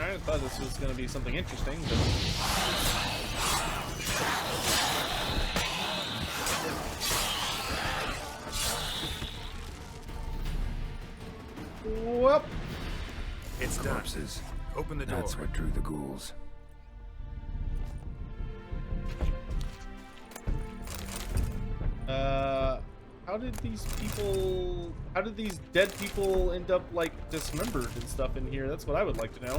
Alright, I thought this was going to be something interesting, but... Whoop! It's corpses. Open the door. That's what drew the ghouls. How did these dead people end up, like, dismembered and stuff in here? That's what I would like to know.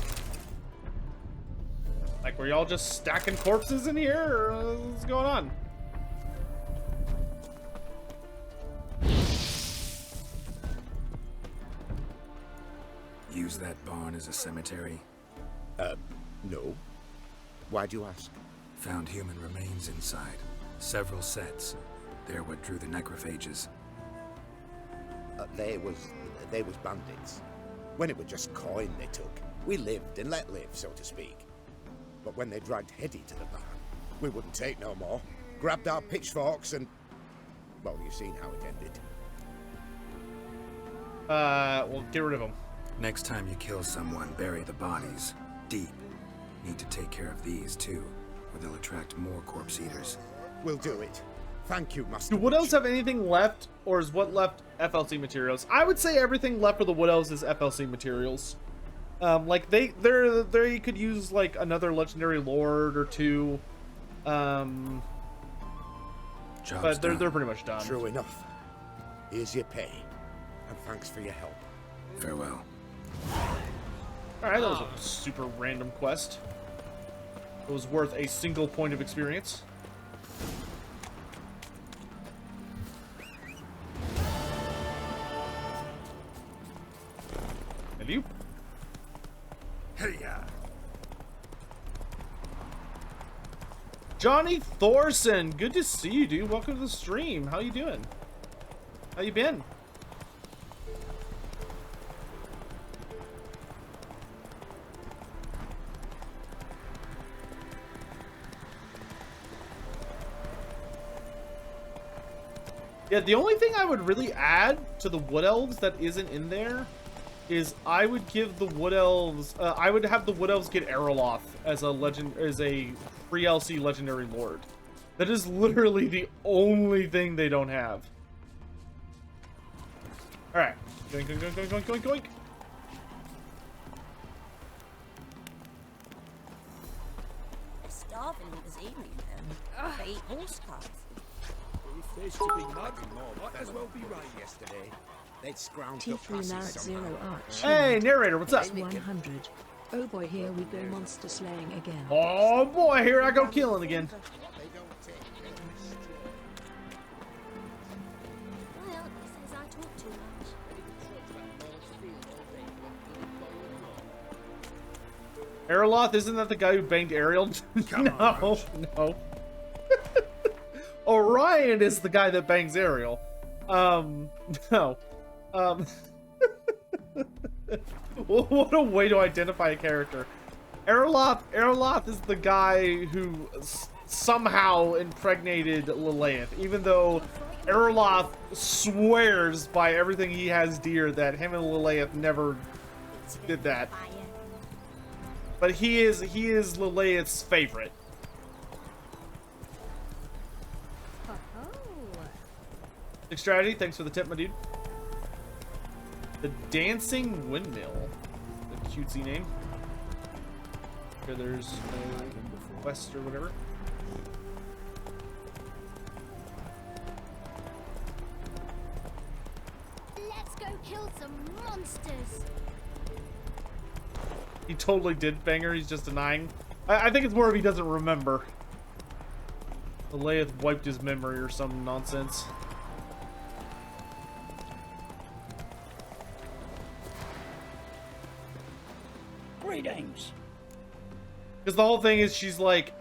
Like, were y'all just stacking corpses in here, or what's going on? Use that barn as a cemetery? No. Why'd you ask? Found human remains inside. Several sets. They're what drew the necrophages. They was bandits. When it was just coin they took, we lived and let live, so to speak. But when they dragged Hetty to the barn, we wouldn't take no more. Grabbed our pitchforks and... well, you've seen how it ended. Well, get rid of them. Next time you kill someone, bury the bodies. Deep. Need to take care of these, too, or they'll attract more corpse eaters. We'll do it. Thank you, Master. Do Wood Elves have anything left, or is what left FLC materials? I would say everything left for the Wood Elves is FLC materials. Like they could use like another legendary lord or two. But they're pretty much done. True enough. Here's your pay, and thanks for your help. Farewell. All right, that was a super random quest. It was worth a single point of experience. And you? Hey-ya. Johnny Thorson, good to see you, dude. Welcome to the stream. How you doing? How you been? Yeah, the only thing I would really add to the Wood Elves that isn't in there is I would give the Wood Elves, I would have the Wood Elves get Eroloth as a free LC legendary lord. That is literally the only thing they don't have. All right, going, going, going, going, going, going, going. They're starving all this evening, though. They eat horse carts. Fish to be mud and more. Might as well be right yesterday. They'd scrounged up T3 passes Narrat somehow. Zero Arch. Hey, narrator, what's up? 100. Oh boy, here we go monster slaying again. Oh boy, here I go killing again. They don't take rest. Well, he says I talk too much. Eroloth, isn't that the guy who banged Ariel? No, no. Orion is the guy that bangs Ariel. No. What a way to identify a character. Eroloth is the guy who somehow impregnated Lilith, even though Eroloth swears by everything he has dear that him and Lilith never did that. But he is Lilith's favorite. Strategy, thanks for the tip, my dude. The Dancing Windmill. The cutesy name. Sure there's no quest or whatever. Let's go kill some monsters. He totally did bang her, he's just denying. I think it's more of he doesn't remember. Lilith wiped his memory or some nonsense. Greetings. Because the whole thing is she's like,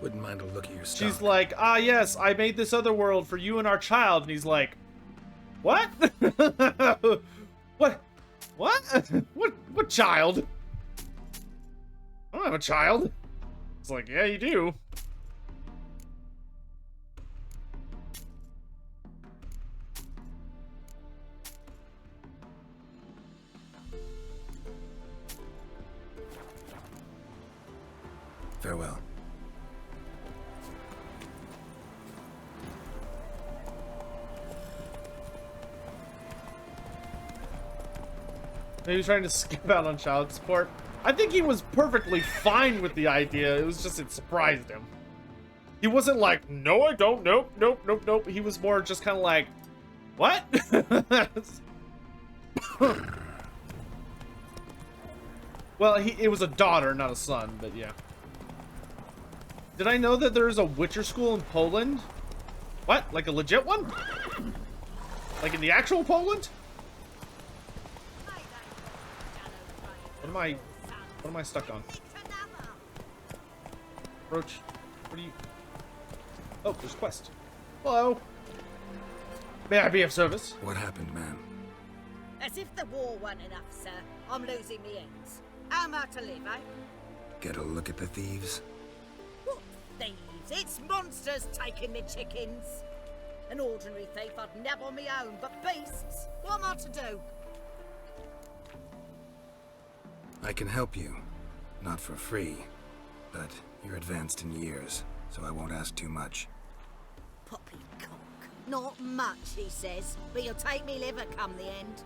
Wouldn't mind a look at your stuff. she's like, ah yes, I made this other world for you and our child. And he's like, what? What? What? What child? I don't have a child. It's like, yeah, you do. Farewell. He was trying to skip out on child support. I think he was perfectly fine with the idea. It was just it surprised him. He wasn't like, no, I don't. Nope, nope, nope, nope. He was more just kind of like, what? Well, it was a daughter, not a son, but yeah. Did I know that there's a Witcher school in Poland? What? Like a legit one? Like in the actual Poland? What am I stuck on? Roach, what are you? Oh, there's a quest. Hello. May I be of service? What happened, ma'am? As if the war weren't enough, sir. I'm losing me ends. How am I to live, eh? Get a look at the thieves? What thieves? It's monsters taking me chickens. An ordinary thief I'd nab on my own, but beasts? What am I to do? I can help you. Not for free, but you're advanced in years, so I won't ask too much. Poppycock. Not much, he says, but you'll take me liver come the end.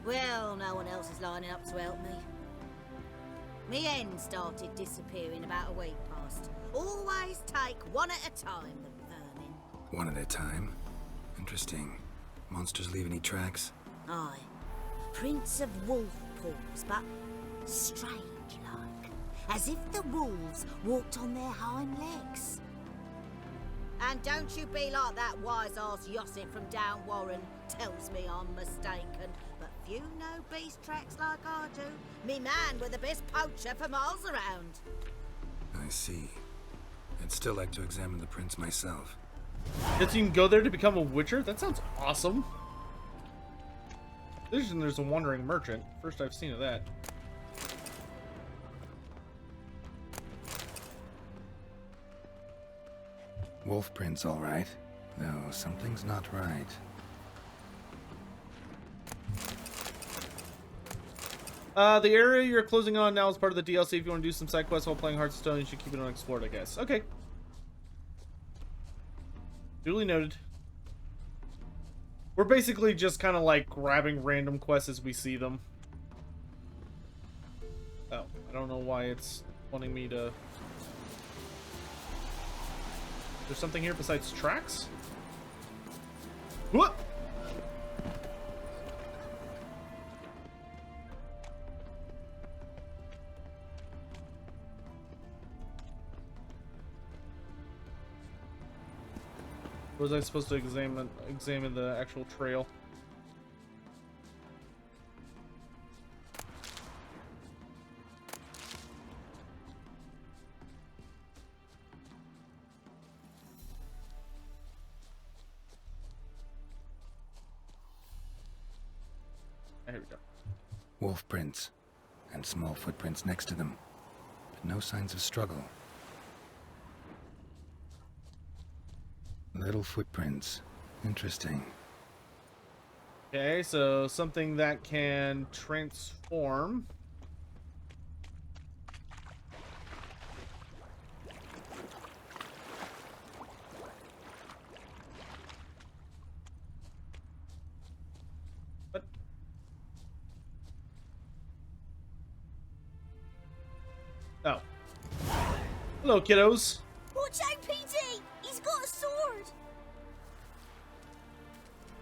Well, no one else is lining up to help me. Me hen started disappearing about a week past. Always take one at a time, the vermin. One at a time? Interesting. Monsters leave any tracks? Aye. Prints of wolf paws, but strange-like. As if the wolves walked on their hind legs. And don't you be like that wise-ass Yossit from down Warren tells me I'm mistaken. But few know beast tracks like I do. Me man were the best poacher for miles around. I see. I'd still like to examine the prints myself. Guess you can go there to become a Witcher? That sounds awesome. There's a wandering merchant. First I've seen of that. Wolf prints, all right. Though something's not right. The area you're closing on now is part of the DLC. If you want to do some side quests while playing Hearthstone, you should keep it unexplored, I guess. Okay. Duly noted. We're basically just kind of like grabbing random quests as we see them. Oh, I don't know why it's wanting me to... There's something here besides tracks? What? Was I supposed to examine the actual trail? Here we go. Wolf prints, and small footprints next to them, but no signs of struggle. Little footprints. Interesting. Okay, so something that can transform. What? Oh. Hello, kiddos. Watch out, PD! He's got a sword!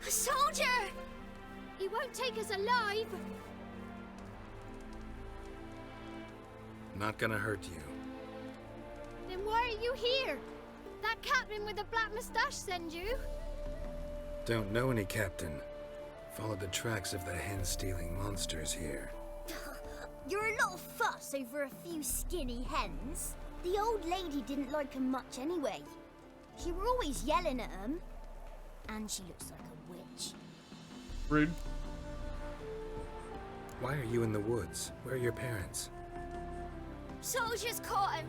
A soldier! He won't take us alive! Not gonna hurt you. Then why are you here? That captain with the black moustache send you? Don't know any captain. Followed the tracks of the hen-stealing monsters here. You're a little fuss over a few skinny hens. The old lady didn't like 'em much anyway. She were always yelling at 'em. And she looks like a witch. Rude. Why are you in the woods? Where are your parents? Soldiers caught him.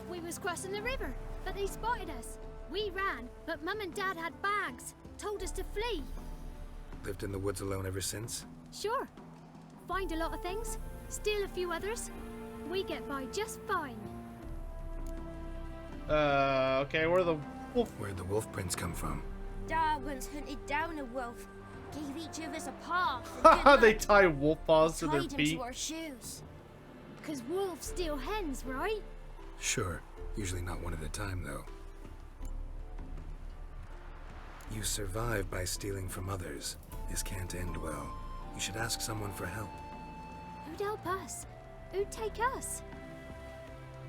We was crossing the river, but they spotted us. We ran, but Mum and Dad had bags. Told us to flee. Lived in the woods alone ever since? Sure. Find a lot of things, steal a few others. We get by just fine. Okay, where the wolf? Where'd the wolf prints come from? Dad once hunted down a wolf. Gave each of us a paw. Haha, they tie wolf paws to their Tied 'em feet. to our shoes. Because wolves steal hens, right? Sure. Usually not one at a time, though. You survive by stealing from others. This can't end well. You should ask someone for help. Who'd help us? Who'd take us?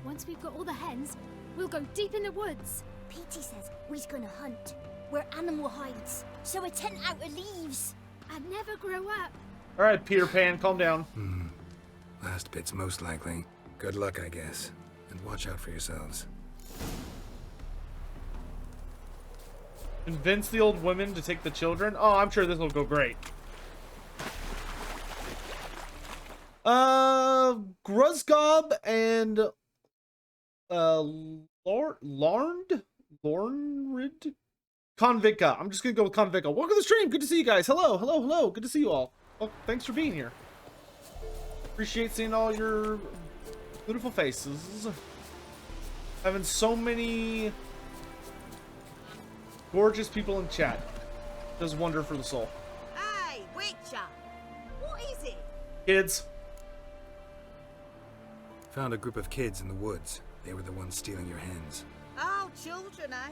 Once we've got all the hens, we'll go deep in the woods. Petey says we's gonna hunt. We're animal hides, so a tent out of leaves. I'd never grow up. All right, Peter Pan, calm down. Last bit's most likely. Good luck, I guess. And watch out for yourselves. Convince the old women to take the children. Oh, I'm sure this will go great. Gruzgob and Lornrid? Convicta. I'm just gonna go with Convicta. Welcome to the stream. Good to see you guys. Hello, hello, hello. Good to see you all. Well, thanks for being here. Appreciate seeing all your beautiful faces. Having so many gorgeous people in chat does wonder for the soul. Hey, Witcher! What is it? Kids. Found a group of kids in the woods. They were the ones stealing your hens. Oh, children, eh?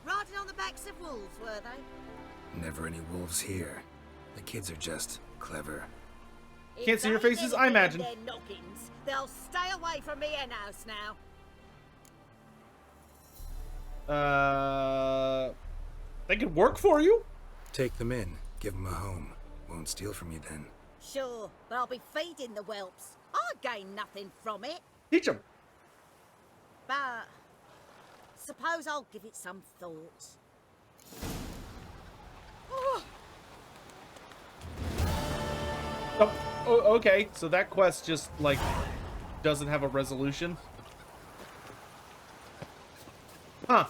Riding on the backs of wolves, were they? Never any wolves here. The kids are just clever. Can't see your faces, I imagine. Their noggins, they'll stay away from me hen house now. They could work for you. Take them in. Give them a home. Won't steal from you then. Sure, but I'll be feeding the whelps. I gain nothing from it. Teach them. But suppose I'll give it some thought. Oh, okay, so that quest just, like, doesn't have a resolution. Huh.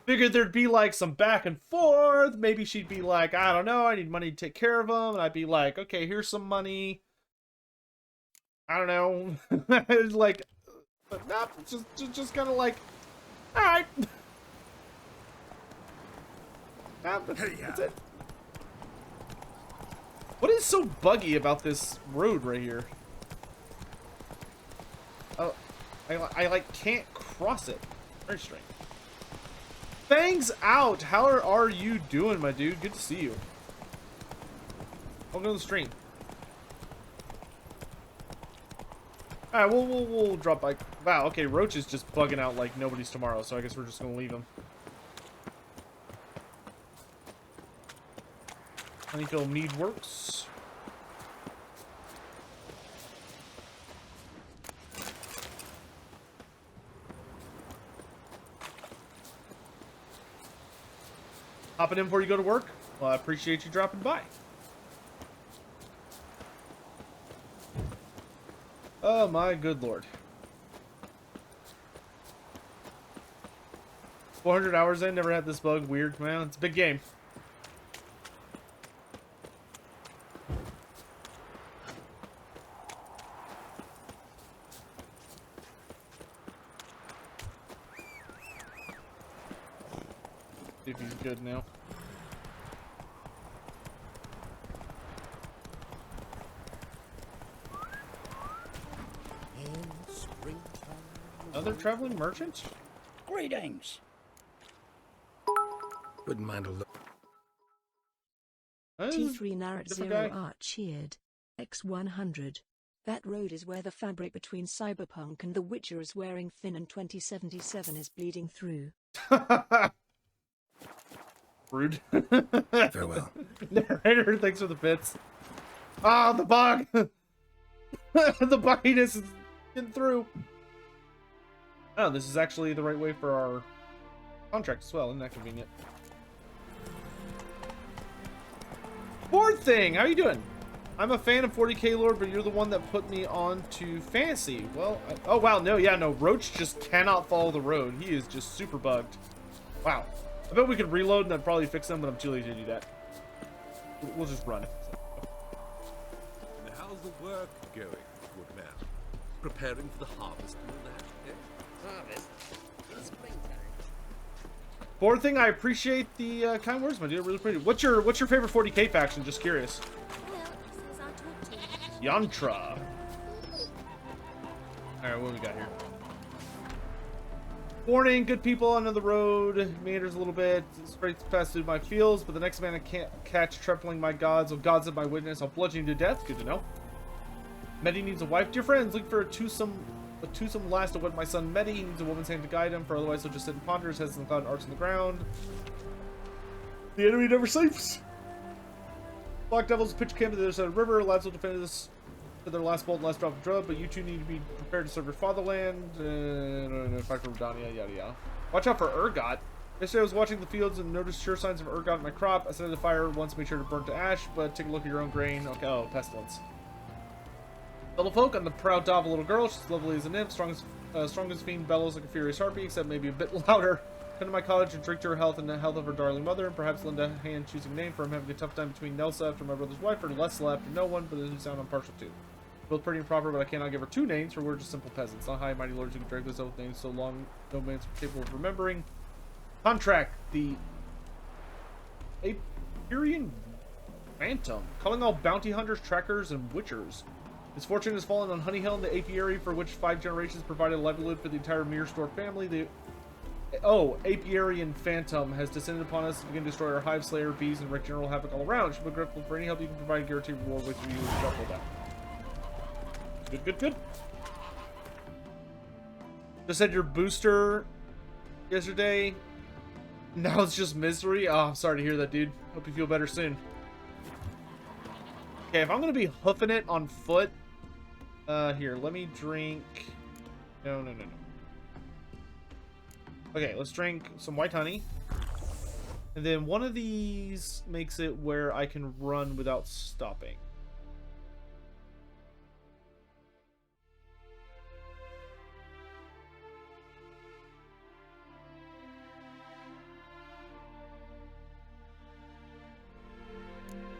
Figured there'd be, like, some back and forth. Maybe she'd be like, I don't know, I need money to take care of them. And I'd be like, okay, here's some money. I don't know. Like, but nope, just kind of like, all right. Nope, that's it. What is so buggy about this road right here? Oh, I like can't cross it. Very strange. Fangs out. How are you doing, my dude? Good to see you. Welcome to the stream. All right, we'll drop by. Wow. Okay, Roach is just bugging out like nobody's tomorrow. So I guess we're just gonna leave him. Honeyfield mead works. Hopping in before you go to work? Well, I appreciate you dropping by. Oh my good lord. 400 hours in, never had this bug. Weird. Well, it's a big game. See if he's good now. Another traveling merchant? Greetings. Wouldn't mind a look. T3 Narat different 0 guy. Art cheered. X100. That road is where the fabric between Cyberpunk and The Witcher is wearing thin and 2077 is bleeding through. Rude. Farewell. Narrator, thanks for the bits. Ah, the bug! The bugginess is getting through. Oh, this is actually the right way for our contract as well. Isn't that convenient? Board thing, how you doing? I'm a fan of 40k lore, but you're the one that put me on to fantasy. Well, oh wow, no, yeah, no, Roach just cannot follow the road. He is just super bugged. Wow. I bet we could reload and that'd probably fix them, but I'm too lazy to do that. We'll just run. And how's the work going, good man? Preparing for the harvest and all that, eh? Harvest? Fourth thing, I appreciate the kind words, my dude. Really pretty. What's your favorite 40k faction? Just curious. Yantra. Alright, what do we got here? Warning, good people on the road. Meanders a little bit. Straight past through my fields, but the next man I can't catch trampling my gods. Oh, gods of my witness. I'll bludgeon you to death. Good to know. Medi needs a wife. Dear friends, look for a twosome lass to wed my son Medi. He needs a woman's hand to guide him, for otherwise he'll just sit and ponder. His head's in the cloud and arcs on the ground. The enemy never sleeps. Black Devils pitch camp to the other side of the river. Lads will defend this to their last bolt and last drop of drug, but you two need to be prepared to serve your fatherland. Fight for Redania, yada yada. Watch out for Urgot. Yesterday I was watching the fields and noticed sure signs of Urgot in my crop. I set it to fire once, made sure to burn to ash, but take a look at your own grain. Okay, oh, pestilence. Fellow folk, I'm the proud dove, a little girl. She's lovely as a nymph, strong as fiend, bellows like a furious harpy, except maybe a bit louder. Come to my cottage and drink to her health and the health of her darling mother, and perhaps lend a hand choosing a name, for I'm having a tough time between Nelsa after my brother's wife, or Lesla after no one, but it doesn't sound I'm partial to. Both pretty and proper, but I cannot give her two names, for we're just simple peasants. Not high mighty lords who can drag those old names so long no man's capable of remembering. Contract, the Aperian Phantom, calling all bounty hunters, trackers, and witchers. His fortune has fallen on Honey Hill in the apiary, for which 5 generations provided a livelihood for the entire Mirror family. The Apiarian Phantom has descended upon us to begin to destroy our hive, slayer, bees, and wreak general havoc all around. Should be grateful for any help you can provide, guaranteed reward with you and shuffle that. Good, good, good. Just had your booster yesterday. Now it's just misery. Oh, I'm sorry to hear that, dude. Hope you feel better soon. Okay, if I'm gonna be hoofing it on foot, here, let me drink. No. Okay, let's drink some white honey. And then one of these makes it where I can run without stopping.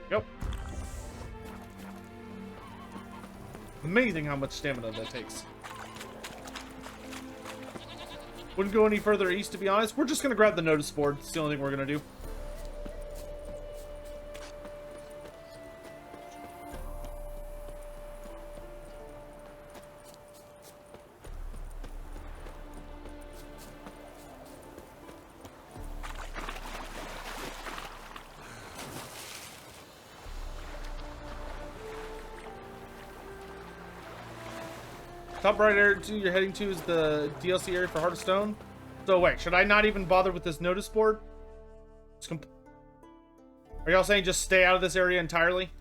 Yep. Amazing how much stamina that takes. Wouldn't go any further east, to be honest. We're just gonna grab the notice board. It's the only thing we're gonna do. Top right area you're heading to is the DLC area for Heart of Stone. So wait, should I not even bother with this notice board? Are y'all saying just stay out of this area entirely?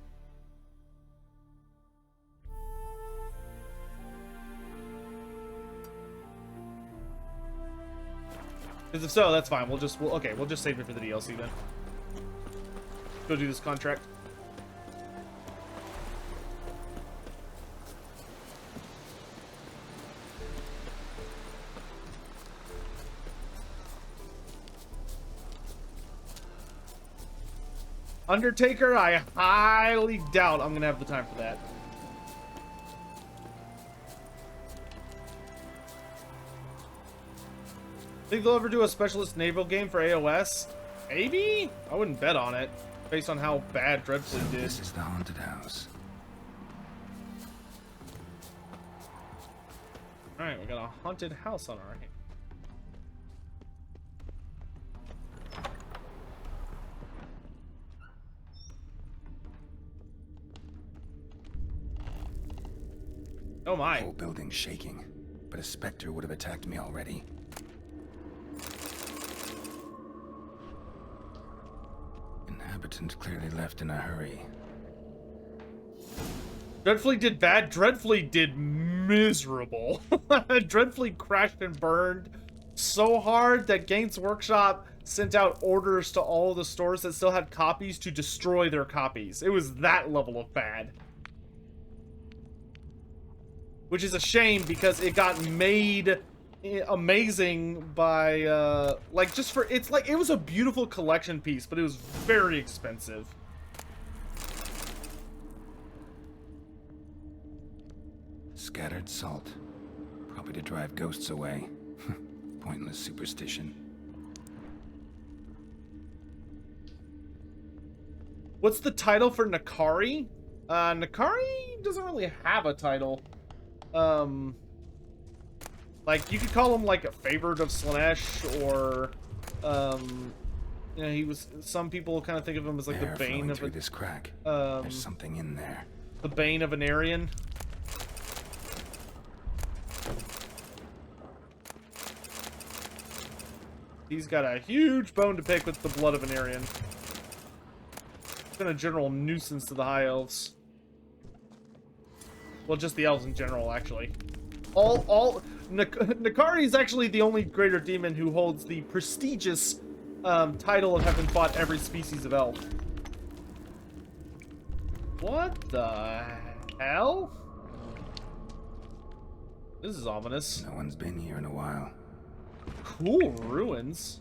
Because if so, that's fine. We'll just save it for the DLC then. Go do this contract. Undertaker, I highly doubt I'm gonna have the time for that. Think they'll ever do a specialist naval game for AOS? Maybe? I wouldn't bet on it, based on how bad Dreadfleet did. This is the haunted house. Alright, we got a haunted house on our hands. Oh my. The whole building's shaking, but a specter would have attacked me already. Inhabitant clearly left in a hurry. Dreadfleet did bad. Dreadfleet did miserable. Dreadfleet crashed and burned so hard that Games Workshop sent out orders to all the stores that still had copies to destroy their copies. It was that level of bad. Which is a shame because it got made amazing by, like, just for, it's like, it was a beautiful collection piece, but it was very expensive. Scattered salt. Probably to drive ghosts away. Pointless superstition. What's the title for Nakari? Nakari doesn't really have a title. Like, you could call him, like, a favorite of Slanesh, or, you know, he was, some people kind of think of him as, like, Air the bane flowing of through this crack. There's something in there. The bane of an Aryan. He's got a huge bone to pick with the blood of an Aryan. It's been a general nuisance to the High Elves. Well, just the elves in general, actually. Nakari is actually the only greater demon who holds the prestigious title of having fought every species of elf. What the hell? This is ominous. No one's been here in a while. Cool ruins.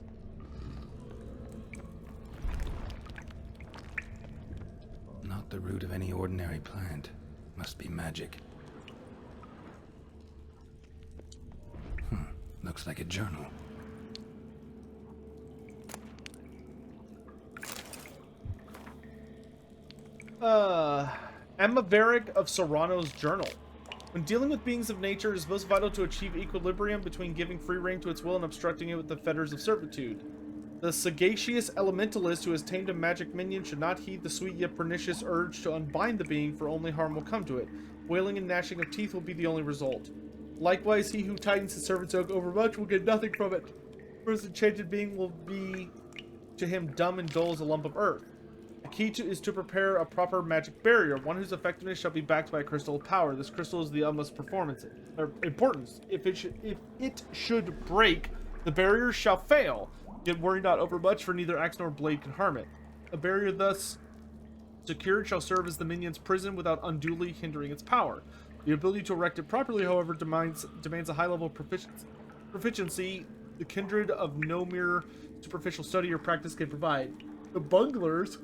Not the root of any ordinary plant. Must be magic. Looks like a journal. Emma Varick of Serrano's journal. When dealing with beings of nature, it is most vital to achieve equilibrium between giving free rein to its will and obstructing it with the fetters of servitude. The sagacious elementalist who has tamed a magic minion should not heed the sweet yet pernicious urge to unbind the being, for only harm will come to it. Wailing and gnashing of teeth will be the only result. Likewise, he who tightens his servant's yoke overmuch will get nothing from it, for his enchanted being will be to him dumb and dull as a lump of earth. The key is to prepare a proper magic barrier, one whose effectiveness shall be backed by a crystal of power. This crystal is the utmost importance. If it should break, the barrier shall fail. Yet worry not overmuch, for neither axe nor blade can harm it. A barrier thus secured shall serve as the minion's prison without unduly hindering its power. The ability to erect it properly, however, demands a high level of proficiency, the kindred of no mere superficial study or practice can provide. The bunglers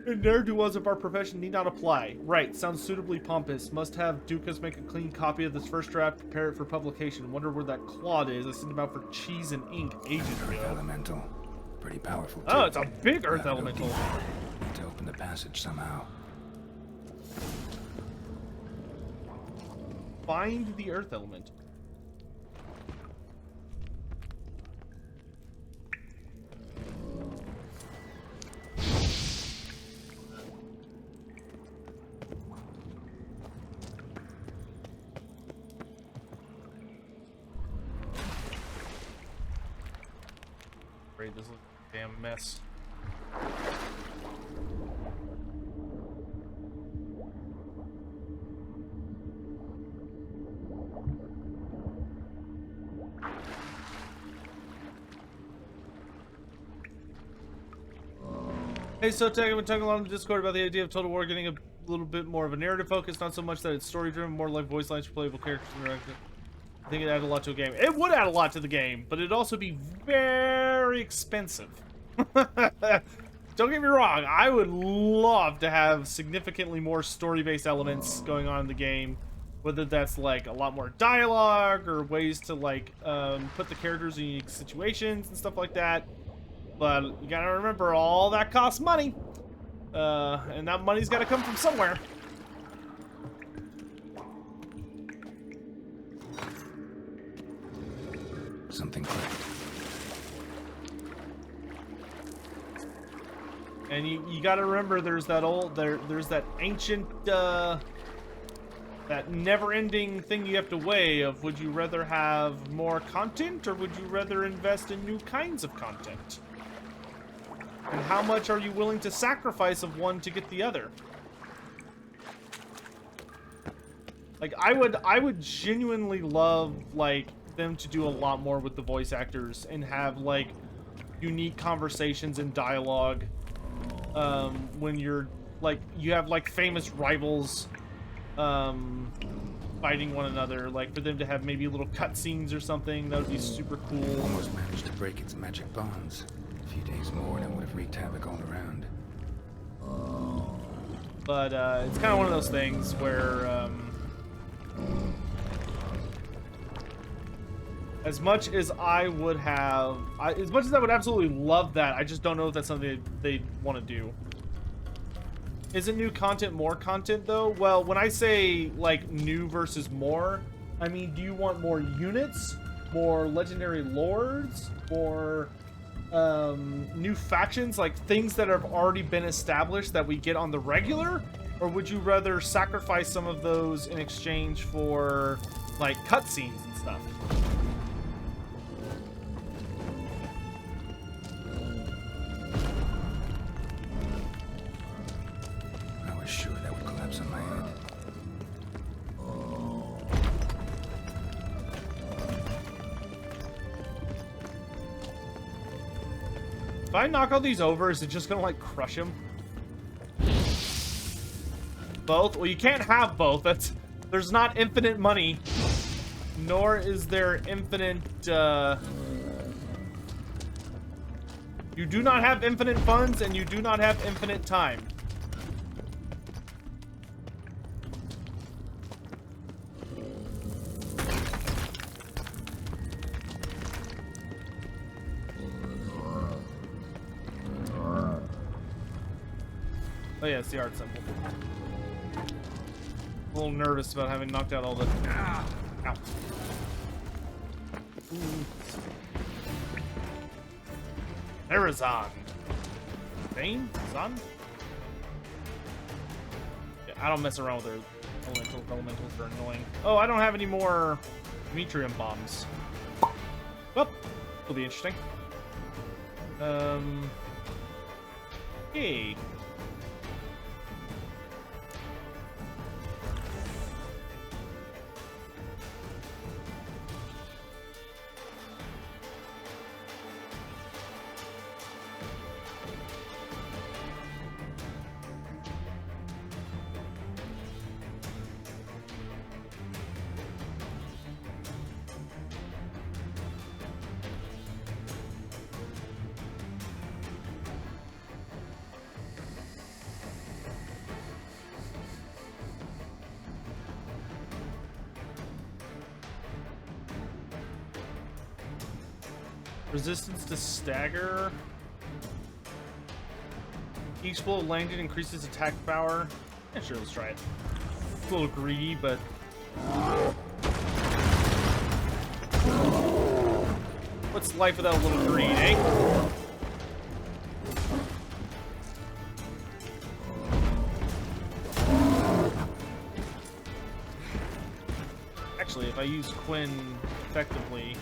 and ne'er-do-wells of our profession need not apply. Right, sounds suitably pompous. Must have Dukas make a clean copy of this first draft, prepare it for publication. Wonder where that Claude is. I sent him out for cheese and ink ages ago. Elemental. Pretty powerful, too. Oh, it's a big earth elemental. Need to open the passage somehow. Find the earth element. This looks like a damn mess. Hey Sotek, I've been talking a lot on the Discord about the idea of Total War getting a little bit more of a narrative focus, not so much that it's story driven, more like voice lines for playable characters interactive. I think it added a lot to a game. It would add a lot to the game, but it'd also be very expensive. Don't get me wrong, I would love to have significantly more story-based elements going on in the game, whether that's like a lot more dialogue or ways to like put the characters in unique situations and stuff like that. But you gotta remember, all that costs money, and that money's gotta come from somewhere. Something clicked. And you gotta remember, there's that there's that ancient, that never-ending thing you have to weigh of, would you rather have more content, or would you rather invest in new kinds of content? And how much are you willing to sacrifice of one to get the other? Like, I would genuinely love, like, them to do a lot more with the voice actors and have, like, unique conversations and dialogue. When you're, like, you have, like, famous rivals, fighting one another. Like, for them to have maybe little cutscenes or something, that would be super cool. Almost managed to break its magic bonds. A few days more and it would have wreaked havoc all around. But, it's kind of one of those things where, As much as I would have, as much as I would absolutely love that, I just don't know if that's something they want to do. Isn't new content more content though? Well, when I say like new versus more, I mean, do you want more units, more legendary lords, more new factions, like things that have already been established that we get on the regular? Or would you rather sacrifice some of those in exchange for like cutscenes and stuff? I was sure that would collapse on my head. If I knock all these over, is it just gonna like crush him? Both? Well, you can't have both. There's not infinite money, nor is there infinite, you do not have infinite funds, and you do not have infinite time. Oh yeah, it's the art symbol. A little nervous about having knocked out all the... Ow. Arizon. Bane? Zon? Yeah, I don't mess around with their elementals. They're annoying. Oh, I don't have any more Metrium bombs. Well, will be interesting. Hey. Resistance to stagger. Each blow landed increases attack power. Yeah, sure, let's try it. It's a little greedy, but... What's life without a little greed, eh? Actually, if I use Quinn effectively...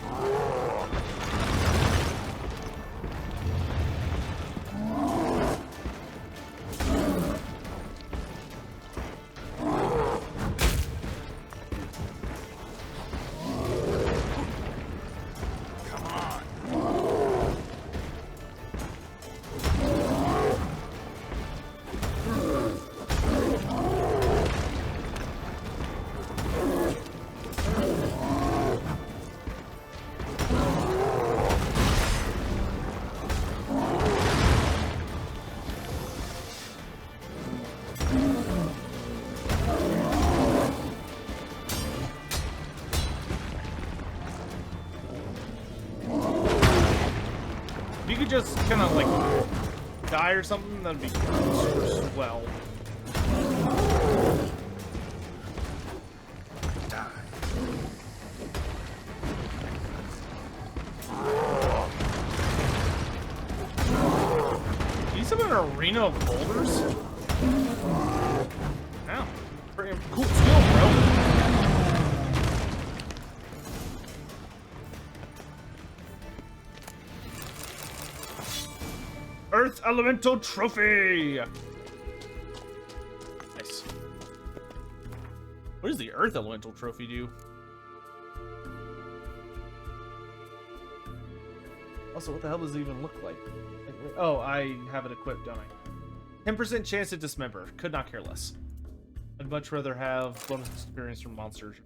Just kind of like die or something, that'd be super swell. He's in an arena of boulders? Wow, pretty cool skill, bro. Earth Elemental Trophy! Nice. What does the Earth Elemental Trophy do? Also, what the hell does it even look like? Oh, I have it equipped, don't I? 10% chance to dismember. Could not care less. I'd much rather have bonus experience from monsters.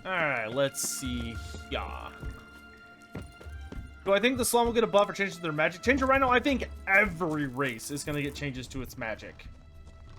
Alright, let's see. Yeah. Do I think the Slum will get a buff or changes to their magic? Change to Rhino? I think every race is going to get changes to its magic.